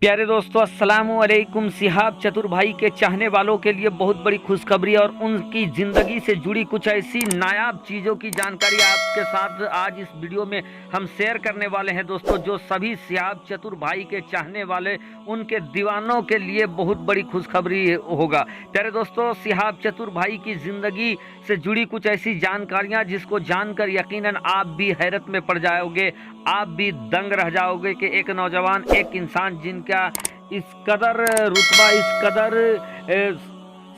प्यारे दोस्तों, अस्सलाम वालेकुम। सिहाब चतुर भाई के चाहने वालों के लिए बहुत बड़ी खुशखबरी और उनकी ज़िंदगी से जुड़ी कुछ ऐसी नायाब चीज़ों की जानकारी आपके साथ आज इस वीडियो में हम शेयर करने वाले हैं दोस्तों, जो सभी सिहाब चतुर भाई के चाहने वाले उनके दीवानों के लिए बहुत बड़ी खुशखबरी होगा। प्यारे दोस्तों, सिहाब चतुर भाई की ज़िंदगी से जुड़ी कुछ ऐसी जानकारियाँ जिसको जानकर यकीनन आप भी हैरत में पड़ जाओगे, आप भी दंग रह जाओगे कि एक नौजवान, एक इंसान जिनका इस कदर रुतबा, इस कदर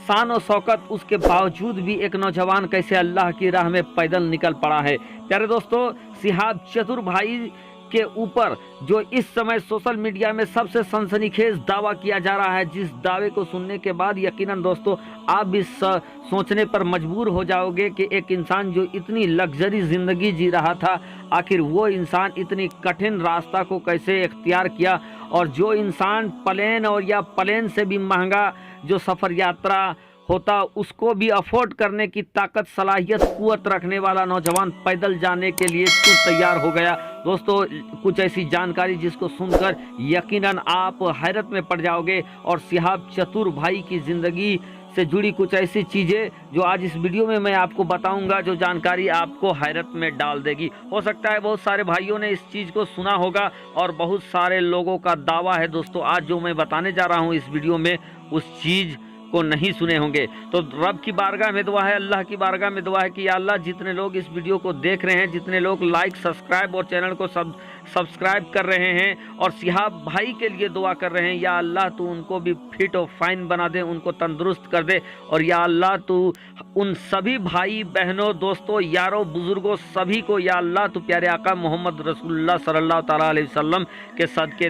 शान और शौकत, उसके बावजूद भी एक नौजवान कैसे अल्लाह की राह में पैदल निकल पड़ा है। प्यारे दोस्तों, सिहाब चतुर भाई के ऊपर जो इस समय सोशल मीडिया में सबसे सनसनीखेज दावा किया जा रहा है, जिस दावे को सुनने के बाद यकीनन दोस्तों आप भी सोचने पर मजबूर हो जाओगे कि एक इंसान जो इतनी लग्जरी ज़िंदगी जी रहा था, आखिर वो इंसान इतनी कठिन रास्ता को कैसे इख्तियार किया, और जो इंसान प्लेन और या प्लेन से भी महंगा जो सफ़र यात्रा होता उसको भी अफोर्ड करने की ताकत, सलाहियत, कुव्वत रखने वाला नौजवान पैदल जाने के लिए क्यों तैयार हो गया। दोस्तों, कुछ ऐसी जानकारी जिसको सुनकर यकीनन आप हैरत में पड़ जाओगे, और सिहाब चतुर भाई की ज़िंदगी से जुड़ी कुछ ऐसी चीज़ें जो आज इस वीडियो में मैं आपको बताऊंगा, जो जानकारी आपको हैरत में डाल देगी। हो सकता है बहुत सारे भाइयों ने इस चीज़ को सुना होगा और बहुत सारे लोगों का दावा है दोस्तों, आज जो मैं बताने जा रहा हूँ इस वीडियो में उस चीज़ को नहीं सुने होंगे। तो रब की बारगाह में दुआ है, अल्लाह की बारगाह में दुआ है कि या अल्लाह, जितने लोग इस वीडियो को देख रहे हैं, जितने लोग लाइक, सब्सक्राइब और चैनल को सब्सक्राइब कर रहे हैं और सिहाब भाई के लिए दुआ कर रहे हैं, या अल्लाह तू उनको भी फिट और फाइन बना दे, उनको तंदुरुस्त कर दे, और या अल्लाह तू उन सभी भाई बहनों, दोस्तों, यारों, बुजुर्गों सभी को या अल्लाह तू प्यारे आका मोहम्मद रसूलुल्लाह सल्लल्लाहु तआला अलैहि वसल्लम के सदके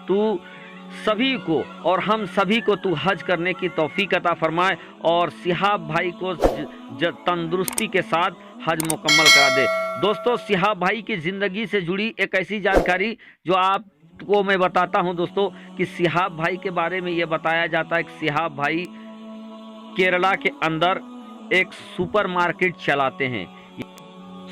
तू सभी को और हम सभी को तू हज करने की तौफीक अता फरमाए, और सिहाब भाई को तंदुरुस्ती के साथ हज मुकम्मल करा दे। दोस्तों, सिहाब भाई की ज़िंदगी से जुड़ी एक ऐसी जानकारी जो आपको मैं बताता हूं दोस्तों, कि सिहाब भाई के बारे में ये बताया जाता है कि सिहाब भाई केरला के अंदर एक सुपरमार्केट चलाते हैं।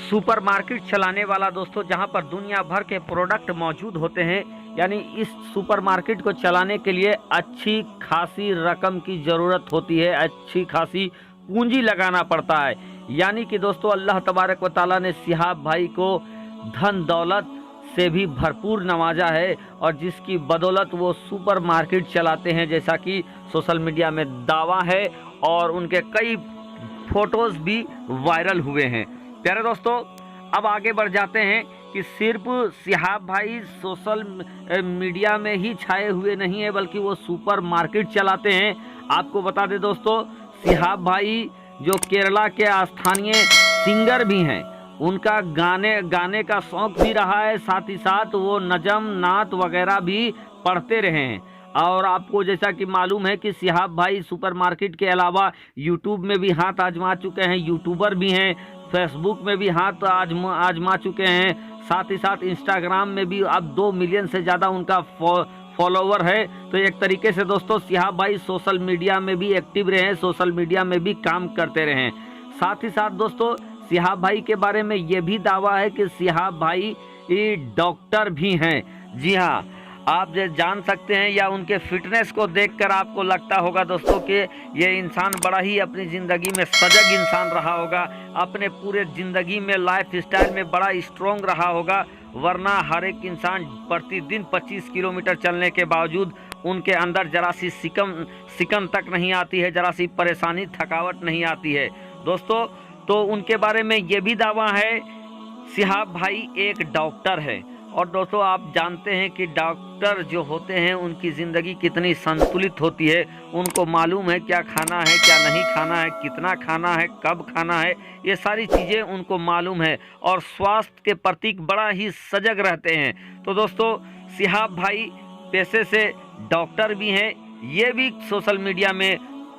सुपरमार्केट चलाने वाला दोस्तों, जहां पर दुनिया भर के प्रोडक्ट मौजूद होते हैं, यानी इस सुपरमार्केट को चलाने के लिए अच्छी खासी रकम की ज़रूरत होती है, अच्छी खासी पूंजी लगाना पड़ता है। यानी कि दोस्तों, अल्लाह तबारक व तआला ने सिहाब भाई को धन दौलत से भी भरपूर नवाजा है, और जिसकी बदौलत वो सुपरमार्केट चलाते हैं, जैसा कि सोशल मीडिया में दावा है, और उनके कई फ़ोटोज़ भी वायरल हुए हैं। प्यारे दोस्तों, अब आगे बढ़ जाते हैं कि सिर्फ सिहाब भाई सोशल मीडिया में ही छाए हुए नहीं है, बल्कि वो सुपर मार्केट चलाते हैं। आपको बता दें दोस्तों, सिहाब भाई जो केरला के स्थानीय सिंगर भी हैं, उनका गाने का शौक़ भी रहा है, साथ ही साथ वो नज़म नात वगैरह भी पढ़ते रहे हैं। और आपको जैसा कि मालूम है कि सिहाब भाई सुपरमार्केट के अलावा यूट्यूब में भी हाथ आजमा चुके हैं, यूट्यूबर भी हैं, फेसबुक में भी हाथ आजमा चुके हैं, साथ ही साथ इंस्टाग्राम में भी अब 2 मिलियन से ज़्यादा उनका फॉलोवर है। तो एक तरीके से दोस्तों, सिहाब भाई सोशल मीडिया में भी एक्टिव रहे हैं, सोशल मीडिया में भी काम करते रहे हैं। साथ ही साथ दोस्तों, सिहाब भाई के बारे में ये भी दावा है कि सिहाब भाई डॉक्टर भी हैं। जी हाँ, आप जान सकते हैं, या उनके फिटनेस को देखकर आपको लगता होगा दोस्तों कि ये इंसान बड़ा ही अपनी ज़िंदगी में सजग इंसान रहा होगा, अपने पूरे ज़िंदगी में लाइफ स्टाइल में बड़ा स्ट्रॉन्ग रहा होगा, वरना हर एक इंसान प्रतिदिन 25 किलोमीटर चलने के बावजूद उनके अंदर जरा सी सिकन तक नहीं आती है, जरा सी परेशानी, थकावट नहीं आती है दोस्तों। तो उनके बारे में ये भी दावा है, सिहाब भाई एक डॉक्टर है। और दोस्तों, आप जानते हैं कि डॉक्टर जो होते हैं उनकी ज़िंदगी कितनी संतुलित होती है, उनको मालूम है क्या खाना है, क्या नहीं खाना है, कितना खाना है, कब खाना है, ये सारी चीज़ें उनको मालूम है, और स्वास्थ्य के प्रति बड़ा ही सजग रहते हैं। तो दोस्तों, सिहाब भाई पेशे से डॉक्टर भी हैं, ये भी सोशल मीडिया में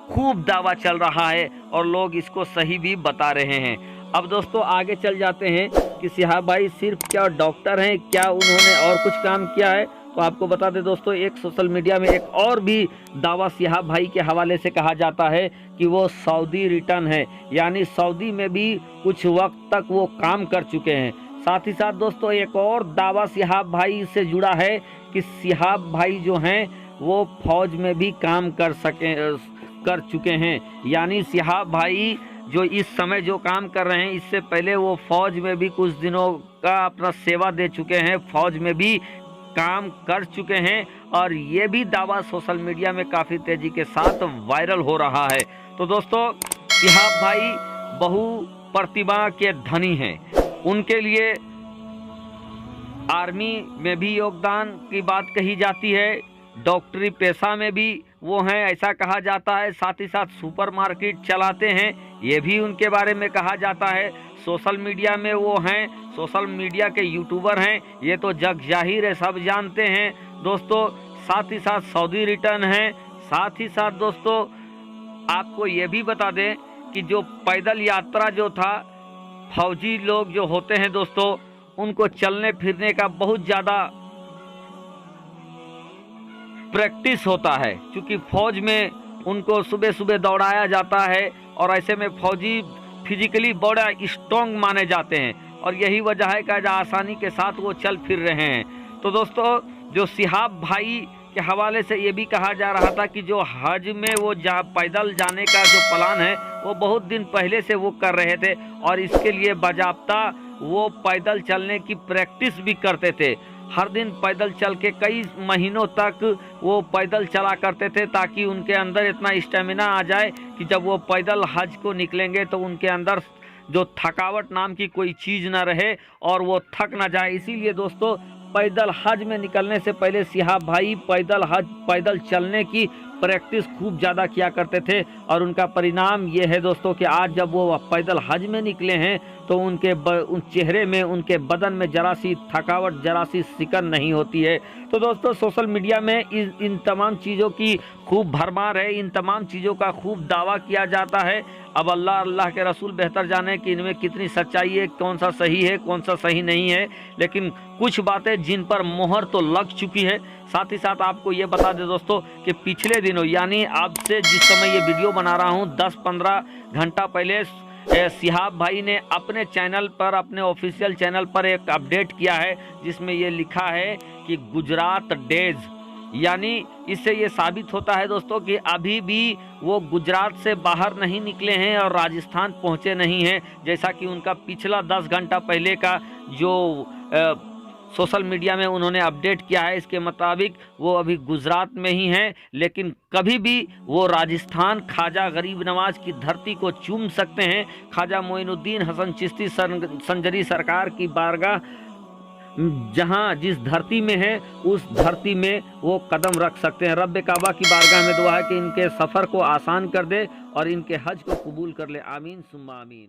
खूब दावा चल रहा है और लोग इसको सही भी बता रहे हैं। अब दोस्तों, आगे चल जाते हैं कि सिहाब भाई सिर्फ क्या डॉक्टर हैं, क्या उन्होंने और कुछ काम किया है। तो आपको बता दें दोस्तों, एक सोशल मीडिया में एक और भी दावा सिहाब भाई के हवाले से कहा जाता है कि वो सऊदी रिटर्न है, यानी सऊदी में भी कुछ वक्त तक वो काम कर चुके हैं। साथ ही साथ दोस्तों, एक और दावा सिहाब भाई से जुड़ा है कि कि सिहाब भाई जो हैं वो फौज में भी काम कर चुके हैं। यानी सिहाब भाई जो इस समय जो काम कर रहे हैं, इससे पहले वो फौज में भी कुछ दिनों का अपना सेवा दे चुके हैं, फौज में भी काम कर चुके हैं। और ये भी दावा सोशल मीडिया में काफ़ी तेज़ी के साथ वायरल हो रहा है। तो दोस्तों, सिहाब भाई बहु प्रतिभा के धनी हैं। उनके लिए आर्मी में भी योगदान की बात कही जाती है, डॉक्टरी पेशा में भी वो हैं ऐसा कहा जाता है। साथ ही साथ सुपरमार्केट चलाते हैं, ये भी उनके बारे में कहा जाता है। सोशल मीडिया में वो हैं, सोशल मीडिया के यूट्यूबर हैं, ये तो जग जाहिर है, सब जानते हैं दोस्तों। साथ ही साथ सऊदी रिटर्न हैं। साथ ही साथ दोस्तों, आपको ये भी बता दें कि जो पैदल यात्रा जो था, फौजी लोग जो होते हैं दोस्तों, उनको चलने फिरने का बहुत ज़्यादा प्रैक्टिस होता है, क्योंकि फौज में उनको सुबह सुबह दौड़ाया जाता है और ऐसे में फौजी फिजिकली बड़ा स्ट्रॉन्ग माने जाते हैं और यही वजह है कि आसानी के साथ वो चल फिर रहे हैं। तो दोस्तों, जो सिहाब भाई के हवाले से ये भी कहा जा रहा था कि जो हज में वो पैदल जाने का जो प्लान है वो बहुत दिन पहले से वो कर रहे थे और इसके लिए बाजाब्ता वो पैदल चलने की प्रैक्टिस भी करते थे। हर दिन पैदल चल के कई महीनों तक वो पैदल चला करते थे, ताकि उनके अंदर इतना स्टेमिना आ जाए कि जब वो पैदल हज को निकलेंगे तो उनके अंदर जो थकावट नाम की कोई चीज़ ना रहे और वो थक ना जाए। इसीलिए दोस्तों, पैदल हज में निकलने से पहले सिहाब भाई पैदल चलने की प्रैक्टिस खूब ज़्यादा किया करते थे और उनका परिणाम ये है दोस्तों कि आज जब वो पैदल हज में निकले हैं तो उन चेहरे में, उनके बदन में जरा सी थकावट, जरा सी सिकन नहीं होती है। तो दोस्तों, सोशल मीडिया में इन तमाम चीज़ों की खूब भरमार है, इन तमाम चीज़ों का खूब दावा किया जाता है। अब अल्लाह के रसूल बेहतर जाने कि इनमें कितनी सच्चाई है, कौन सा सही है, कौन सा सही नहीं है, लेकिन कुछ बातें जिन पर मोहर तो लग चुकी है। साथ ही साथ आपको ये बता दें दोस्तों कि पिछले दिनों, यानी अब से जिस समय ये वीडियो बना रहा हूँ 10-15 घंटा पहले, सिहाब भाई ने अपने चैनल पर, अपने ऑफिशियल चैनल पर एक अपडेट किया है जिसमें ये लिखा है कि गुजरात डेज, यानी इससे ये साबित होता है दोस्तों कि अभी भी वो गुजरात से बाहर नहीं निकले हैं और राजस्थान पहुंचे नहीं हैं, जैसा कि उनका पिछला 10 घंटा पहले का जो सोशल मीडिया में उन्होंने अपडेट किया है। इसके मुताबिक वो अभी गुजरात में ही हैं, लेकिन कभी भी वो राजस्थान ख्वाजा गरीब नवाज की धरती को चूम सकते हैं। ख्वाजा मोइनुद्दीन हसन चिश्ती संजरी सरकार की बारगाह जहां जिस धरती में है, उस धरती में वो कदम रख सकते हैं। रब्बे काबा की बारगाह में दुआ है कि इनके सफ़र को आसान कर दे और इनके हज को कबूल कर ले। आमीन सुम्मा आमीन।